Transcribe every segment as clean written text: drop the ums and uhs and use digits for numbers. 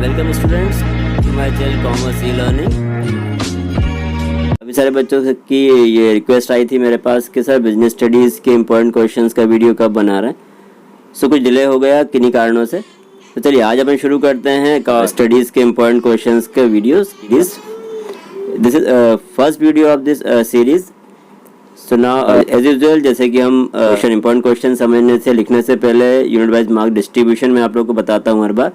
Welcome students to my channel commerce e learning. अभी सारे बच्चों की ये रिक्वेस्ट आई थी मेरे पास कि सर बिजनेस स्टडीज़ के इम्पोर्टेंट क्वेश्चंस का वीडियो कब बना रहे हैं। सो कुछ डिले हो गया किन्हीं कारणों से। तो चलिए आज अपन शुरू करते हैं स्टडीज़ के इम्पोर्टेंट क्वेश्चंस के videos. This is first video of this series. So now as usual जैसे कि हम इम्पोर्टेंट क्वेश्चन समझने से लिखने से पहले यूनिट वाइज मार्क डिस्ट्रीब्यूशन में आप लोग को बताता हूँ हर बार।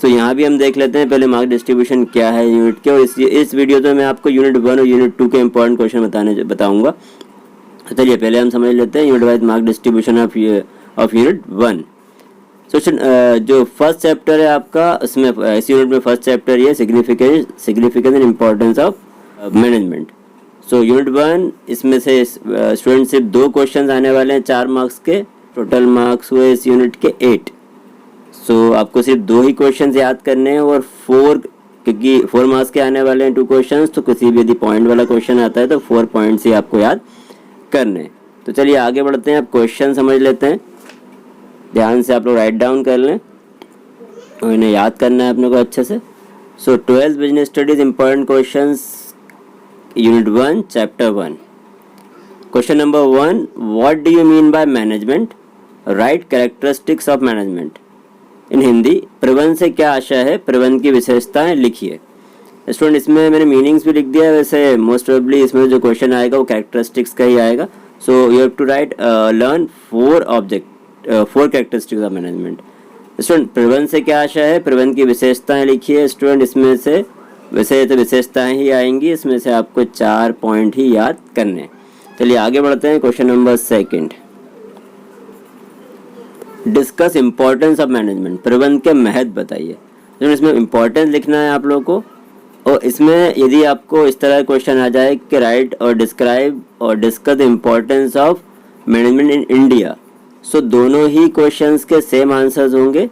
तो यहाँ भी हम देख लेते हैं पहले मार्क डिस्ट्रीब्यूशन क्या है यूनिट के, और इस वीडियो तो मैं आपको यूनिट 1 और यूनिट 2 के इम्पोर्टेंट क्वेश्चन बताऊंगा। तो चलिए पहले हम समझ लेते हैं unit wise mark distribution of unit 1। जो फर्स्ट चैप्टर है आपका, उसमें इस यूनिट में फर्स्ट चैप्टर ये significance and importance of management. So unit 1 इसमें से स्टूडेंट सिर्फ 2 क्वेश्चन आने वाले हैं 4 मार्क्स के। टोटल मार्क्स हुए इस यूनिट के 8। सो आपको सिर्फ 2 ही क्वेश्चंस याद करने हैं और 4 मार्क्स के आने वाले हैं 2 क्वेश्चंस। तो किसी भी यदि पॉइंट वाला क्वेश्चन आता है तो 4 पॉइंट्स ही आपको याद करने। तो चलिए आगे बढ़ते हैं, अब क्वेश्चन समझ लेते हैं। ध्यान से आप लोग राइट डाउन कर लें और इन्हें याद करना है अपने को अच्छे से। So 12th business studies important questions unit 1 chapter 1। Question number 1, what do you mean by management? Write characteristics of management. In Hindi, प्रबंध से क्या आशय है? प्रबंध की विशेषताएं लिखिए। स्टूडेंट इसमें मैंने मीनिंग्स भी लिख दिया है, वैसे मोस्ट प्रोबेबली इसमें जो क्वेश्चन आएगा वो कैरेक्टरिस्टिक्स का ही आएगा। So you have to write learn 4 characteristics of management. Student प्रबंध से क्या आशय है? प्रबंध की विशेषताएं लिखिए। स्टूडेंट इसमें से वैसे तो विशेषताएं ही आएंगी, इसमें से आपको 4 पॉइंट ही याद करने। चलिए आगे बढ़ते हैं। Question number 2, discuss importance of management. प्रबंध के महत्व बताइए। तो इसमें इम्पोर्टेंस लिखना है आप लोगों को, और इसमें यदि आपको इस तरह क्वेश्चन आ जाए कि राइट और डिस्क्राइब और discuss the importance of management in India, so दोनों ही क्वेश्चंस के सेम आंसर्स होंगे।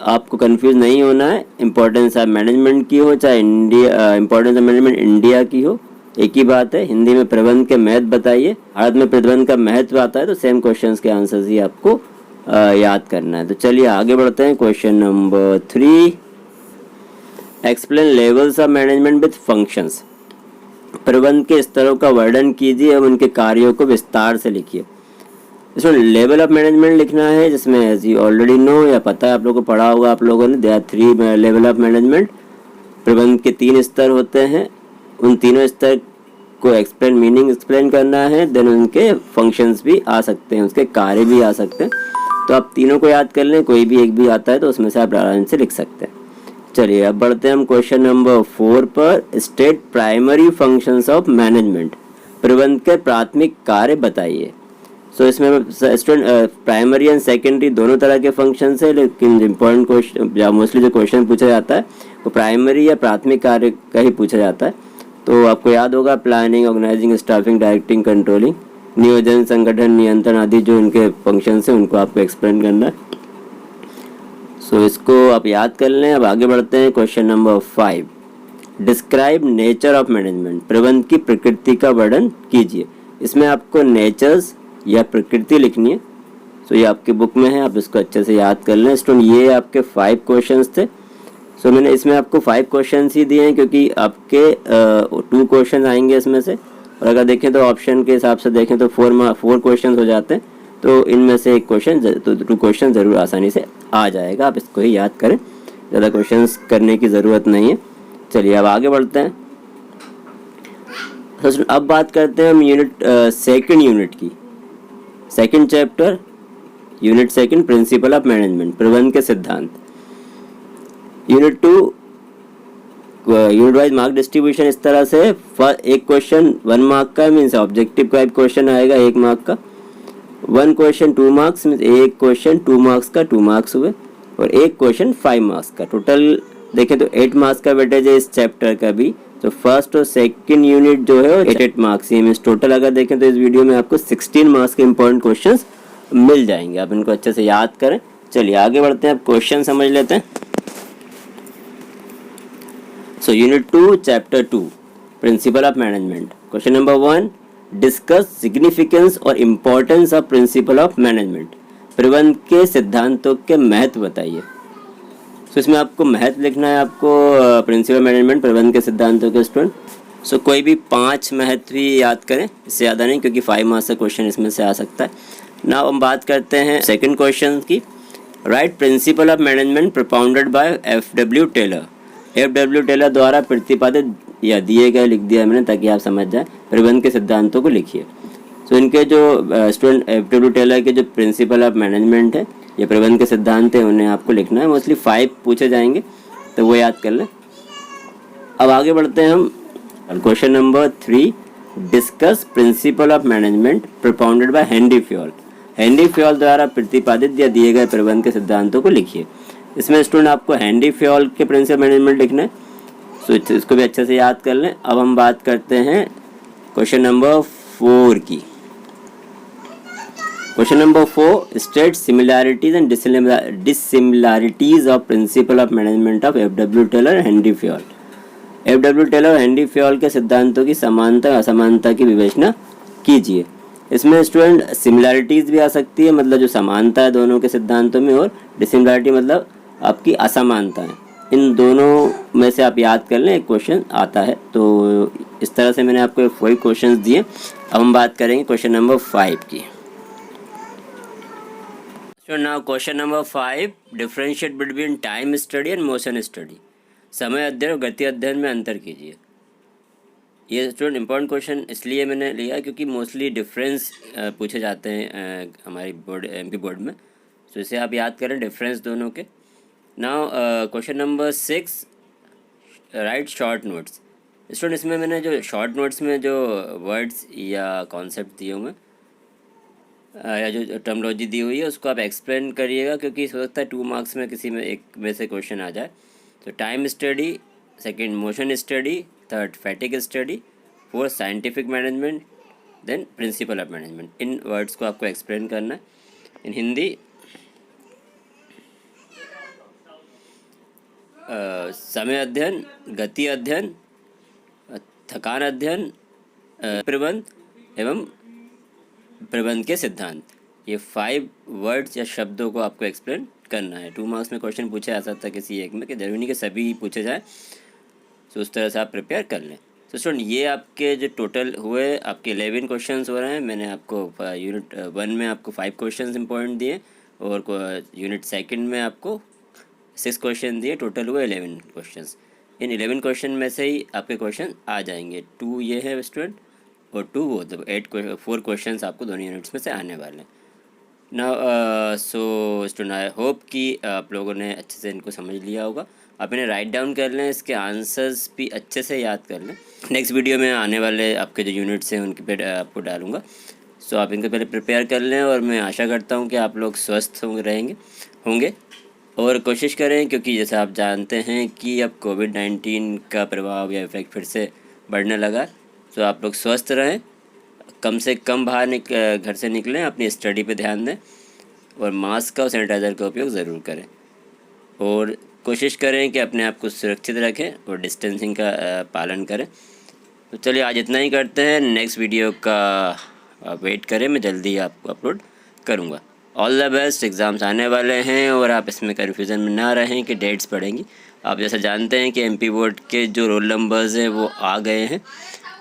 आपको कंफ्यूज नहीं होना है। इम्पोर्टेंस ऑफ मैनेजमेंट की हो चाहे इम्पोर्टेंस ऑफ मैनेजमेंट इंडिया की हो, एक ही बात है। हिंदी में प्रबंध के महत्व बताइए, भारत में प्रबंध का महत्व आता है, तो सेम क्वेश्चंस के आंसर्स ही आपको याद करना है। तो चलिए आगे बढ़ते हैं। Question number 3, explain levels of management with functions. प्रबंध के स्तरों का वर्णन कीजिए और उनके कार्यों को विस्तार से लिखिए। इसमें लेवल ऑफ मैनेजमेंट लिखना है, जिसमें एज यू ऑलरेडी नो या पता है आप लोगों को, पढ़ा होगा आप लोगों ने, there are 3 level of management. प्रबंध के 3 स्तर होते हैं, उन तीनों स्तर को मीनिंग एक्सप्लेन करना है। देन उनके फंक्शंस भी आ सकते हैं, उसके कार्य भी आ सकते हैं। तो आप तीनों को याद कर लें, कोई भी एक भी आता है तो उसमें से आप आराम से लिख सकते हैं। चलिए अब बढ़ते हैं हम क्वेश्चन नंबर 4 पर। State primary functions of management. प्रबंध के प्राथमिक कार्य बताइए। सो इसमें स्टूडेंट प्राइमरी एंड सेकेंडरी दोनों तरह के फंक्शंस है, लेकिन इम्पोर्टेंट क्वेश्चन या मोस्टली जो क्वेश्चन पूछा जाता है वो प्राइमरी या प्राथमिक कार्य का ही पूछा जाता है। तो आपको याद होगा planning, organising, staffing, directing, controlling, नियोजन, संगठन, नियंत्रण आदि जो उनके फंक्शंस हैं उनको आपको एक्सप्लेन करना है। सो इसको आप याद कर लें। अब आगे बढ़ते हैं। Question number 5, describe nature of management. प्रबंध की प्रकृति का वर्णन कीजिए। इसमें आपको नेचर्स या प्रकृति लिखनी है। सो ये आपकी बुक में है, आप इसको अच्छे से याद कर लें। स्टूडेंट ये आपके 5 क्वेश्चंस थे। सो मैंने इसमें आपको 5 क्वेश्चन ही दिए हैं, क्योंकि आपके 2 क्वेश्चन आएंगे इसमें से, और अगर देखें तो ऑप्शन के हिसाब से देखें तो 4 क्वेश्चन हो जाते हैं। तो इनमें से एक क्वेश्चन तो 2 क्वेश्चन ज़रूर आसानी से आ जाएगा, आप इसको ही याद करें, ज़्यादा क्वेश्चंस करने की ज़रूरत नहीं है। चलिए अब आगे बढ़ते हैं। तो अब बात करते हैं हम सेकंड यूनिट की, second chapter unit 2 principal of management. प्रबंध के सिद्धांत। Unit 2 unit wise mark distribution इस तरह से। एक क्वेश्चन 1 मार्क का मीन्स ऑब्जेक्टिव टाइप क्वेश्चन आएगा 1 मार्क का। 1 क्वेश्चन 2 मार्क्स मीन्स एक क्वेश्चन 2 मार्क्स का 2 मार्क्स हुए, और एक क्वेश्चन 5 मार्क्स का। टोटल देखें तो 8 मार्क्स का वेटेज है इस चैप्टर का भी। तो फर्स्ट और सेकंड यूनिट जो है 8 मार्क्स ही मीन्स टोटल अगर देखें तो इस वीडियो में आपको 16 मार्क्स के इंपॉर्टेंट क्वेश्चन मिल जाएंगे। आप इनको अच्छे से याद करें। चलिए आगे बढ़ते हैं, अब क्वेश्चन समझ लेते हैं। So Unit 2, Chapter 2, Principle of Management. Question number 1, discuss significance और importance of Principle of Management. प्रबंध के सिद्धांतों के महत्व बताइए। तो इसमें आपको महत्व लिखना है, आपको प्रिंसिपल मैनेजमेंट प्रबंध के सिद्धांतों के स्टूडेंट। सो कोई भी 5 महत्व ही याद करें, इससे ज़्यादा नहीं, क्योंकि 5 मार्क्स का क्वेश्चन इसमें से आ सकता है। नाउ हम बात करते हैं सेकंड क्वेश्चन की। Write principle of management propounded by F.W. Taylor. F.W. Taylor द्वारा प्रतिपादित या दिए गए, लिख दिया मैंने ताकि आप समझ जाए, प्रबंध के सिद्धांतों को लिखिए। सो इनके जो स्टूडेंट F.W. टेलर के जो प्रिंसिपल ऑफ मैनेजमेंट है, ये प्रबंध के सिद्धांत है, उन्हें आपको लिखना है। मोस्टली 5 पूछे जाएंगे, तो वो याद कर लें। अब आगे बढ़ते हैं हम। Question number 3, discuss principal of management propounded by Henry Fayol. Henry Fayol द्वारा प्रतिपादित या दिए गए प्रबंध के सिद्धांतों को लिखिए। इसमें स्टूडेंट आपको हेनरी फ्योल के प्रिंसिपल मैनेजमेंट लिखना है, तो इसको भी अच्छे से याद कर लें। अब हम बात करते हैं क्वेश्चन नंबर 4 की। Question number 4, state similarities and dissimilarities of principle of management of F.W. Taylor Henri Fayol. F.W. Taylor और हेनरी फ्योल के सिद्धांतों की समानता असमानता की विवेचना कीजिए। इसमें स्टूडेंट सिमिलैरिटीज भी आ सकती है, मतलब जो समानता है दोनों के सिद्धांतों में, और डिसिमिलैरिटी मतलब आपकी असमानता है। इन दोनों में से आप याद कर लें, एक क्वेश्चन आता है। तो इस तरह से मैंने आपको 5 क्वेश्चन दिए। अब हम बात करेंगे क्वेश्चन नंबर 5 की। So now question number 5, differentiate between time study and motion study। समय अध्ययन और गति अध्ययन में अंतर कीजिए। ये स्टूडेंट इम्पोर्टेंट क्वेश्चन इसलिए मैंने लिया क्योंकि मोस्टली डिफरेंस पूछे जाते हैं हमारी बोर्ड MP बोर्ड में। सो इसे आप याद करें, डिफरेंस दोनों के। Now question number 6, right short notes. Student इसमें मैंने जो शॉर्ट नोट्स में जो वर्ड्स या कॉन्सेप्ट दिए हुए या जो टर्मोलॉजी दी हुई है उसको आप एक्सप्लेन करिएगा, क्योंकि हो सकता है 2 मार्क्स में किसी में एक में से क्वेश्चन आ जाए। तो time study, second motion study, third fatigue study, fourth scientific management, then principle of management. इन वर्ड्स को आपको एक्सप्लेन करना है इन हिंदी। समय अध्ययन, गति अध्ययन, थकान अध्ययन, प्रबंध एवं प्रबंध के सिद्धांत। ये 5 वर्ड्स या शब्दों को आपको एक्सप्लेन करना है। 2 मार्क्स में क्वेश्चन पूछे जा सकता है किसी एक में, कि जरूरी नहीं कि सभी पूछे जाए। तो उस तरह से आप प्रिपेयर कर लें। तो स्टूडेंट ये आपके जो टोटल हुए आपके 11 क्वेश्चंस हो रहे हैं। मैंने आपको यूनिट 1 में आपको 5 क्वेश्चंस इंपॉर्टेंट दिए, और यूनिट 2 में आपको 6 क्वेश्चन दिए। टोटल हुए 11 क्वेश्चंस। इन 11 क्वेश्चन में से ही आपके क्वेश्चन आ जाएंगे। 2 ये है स्टूडेंट, और 2 वो, तो 4 क्वेश्चंस आपको दोनों यूनिट्स में से आने वाले हैं। ना सो स्टूडेंट आई होप कि आप लोगों ने अच्छे से इनको समझ लिया होगा। आप इन्हें राइट डाउन कर लें, इसके आंसर्स भी अच्छे से याद कर लें। नेक्स्ट वीडियो में आने वाले आपके जो यूनिट्स हैं उनके पे आपको डालूंगा। सो आप इनको पहले प्रिपेयर कर लें, और मैं आशा करता हूँ कि आप लोग स्वस्थ होंगे और कोशिश करें, क्योंकि जैसे आप जानते हैं कि अब कोविड-19 का प्रभाव या इफेक्ट फिर से बढ़ने लगा। तो आप लोग स्वस्थ रहें, कम से कम बाहर घर से निकलें, अपनी स्टडी पे ध्यान दें, और मास्क और सैनिटाइज़र का उपयोग ज़रूर करें, और कोशिश करें कि अपने आप को सुरक्षित रखें और डिस्टेंसिंग का पालन करें। तो चलिए आज इतना ही करते हैं। नेक्स्ट वीडियो का वेट करें, मैं जल्दी आपको अपलोड करूँगा। All the best. एग्ज़ाम्स आने वाले हैं, और आप इसमें कन्फ्यूज़न में ना रहें कि डेट्स पड़ेंगी। आप जैसा जानते हैं कि MP बोर्ड के जो रोल नंबर्स हैं वो आ गए हैं।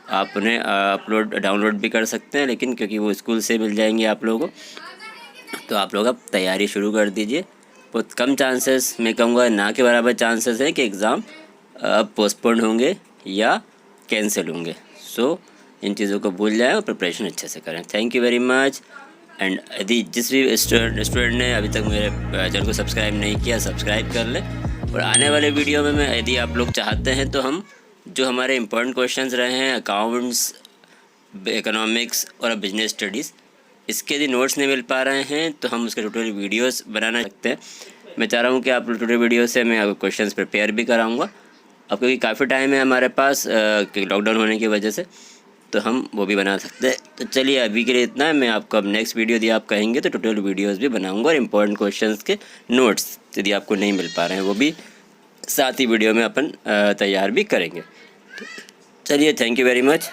आप उन्हें डाउनलोड भी कर सकते हैं, लेकिन क्योंकि वो स्कूल से मिल जाएंगे आप लोगों को, तो आप लोग अब तैयारी शुरू कर दीजिए। बहुत कम चांसेस, मैं कहूँगा ना के बराबर चांसेस है कि एग्ज़ाम अब पोस्टपोन होंगे या कैंसिल होंगे। सो इन चीज़ों को भूल जाएं और प्रिपरेशन अच्छे से करें। Thank you very much. And यदि जिस भी स्टूडेंट ने अभी तक मेरे चैनल को सब्सक्राइब नहीं किया, सब्सक्राइब कर लें। और आने वाले वीडियो में मैं, यदि आप लोग चाहते हैं, तो हम जो हमारे इम्पोर्टेंट क्वेश्चंस रहे हैं अकाउंट्स, इकोनॉमिक्स और बिजनेस स्टडीज़, इसके यदि नोट्स नहीं मिल पा रहे हैं तो हम उसके ट्यूटोरियल वीडियोस बनाना सकते हैं। मैं चाह रहा हूँ कि आप ट्यूटोरियल वीडियो से मैं आपको क्वेश्चंस प्रिपेयर भी कराऊँगा। अब क्योंकि काफ़ी टाइम है हमारे पास क्योंकि लॉकडाउन होने की वजह से, तो हम वो भी बना सकते हैं। तो चलिए अभी के लिए इतना है। मैं आपको अब नेक्स्ट वीडियो यदि आप कहेंगे तो ट्यूटोरियल वीडियोस भी बनाऊंगा, और इम्पोर्टेंट क्वेश्चंस के नोट्स यदि आपको नहीं मिल पा रहे हैं वो भी साथ ही वीडियो में अपन तैयार भी करेंगे। तो चलिए, थैंक यू वेरी मच।